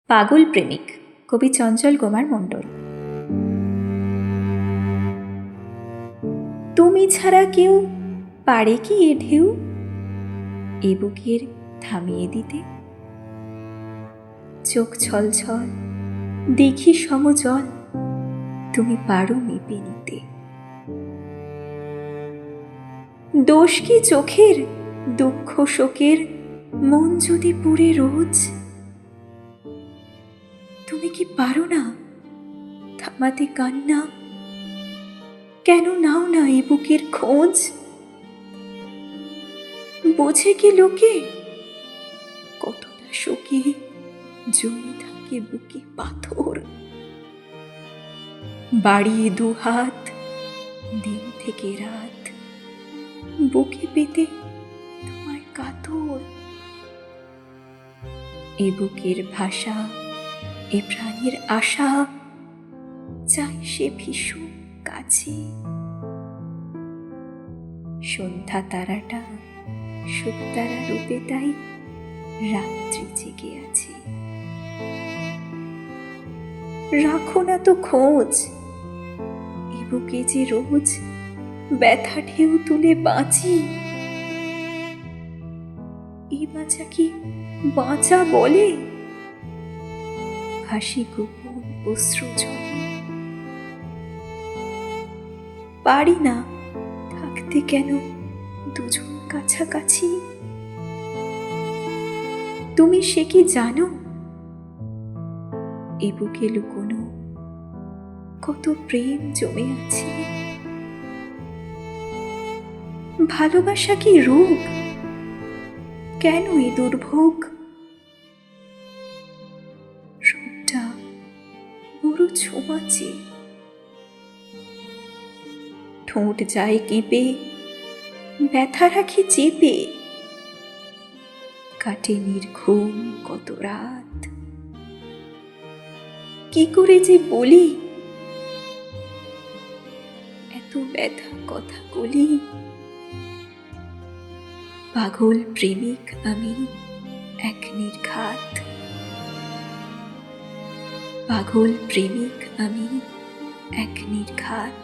পাগল প্রেমিক, কবি চঞ্চল কুমার মণ্ডল। তুমি ছাড়া কেউ পারে কি এ ঢেউ এ বুকের থামিয়ে দিতে? চোখ ছলছল দেখি সমজল, তুমি পারো মেপে নিতে। দোষ কি চোখের, দুঃখ শোকের, মন যদি পুড়ে রোজ? তুমি কি পারো না থামাতে কান্না? কেন নাও না এ বুকের খোঁজ? বোঝে কি লোকে কতটা শোকে জমে থাকে বুকে পাথর? বাড়িয়ে দুহাত দিন থেকে রাত, বুকে পেতে তোমায় কাতর। এ বুকের ভাষা, এ প্রাণীর আশা, চাই সে ভীষণ কাছে। সন্ধ্যা তারাটা শুকতারা রূপে তাই রাত্রি জেগে আছে। রাখো না তো খোঁজ, এ বুকে যে রোজ ব্যথা ঢেউ তুলে বাঁচি। এই বাঁচা কি বাঁচা বলে? হাসি গোপন অশ্রু জলে। পারি না থাকতে কেন দুজন কাছাকাছি? তুমি সে কি জানো এ বুকে লুকোনো কত প্রেম জমে আছে? ভালোবাসা কি রোগ, কেন এই দুর্ভোগ? রোগটা বড় ছোঁয়াচে, ঠোঁট যায় কেঁপে, ব্যথা রাখি চেপে। কাটে নির্ঘুম কত রাত, কি করে যে বলি এত ব্যথা কথা বলি। পাগল প্রেমিক আমি এক নির্ঘাত, পাগল প্রেমিক আমি এক নির্ঘাত।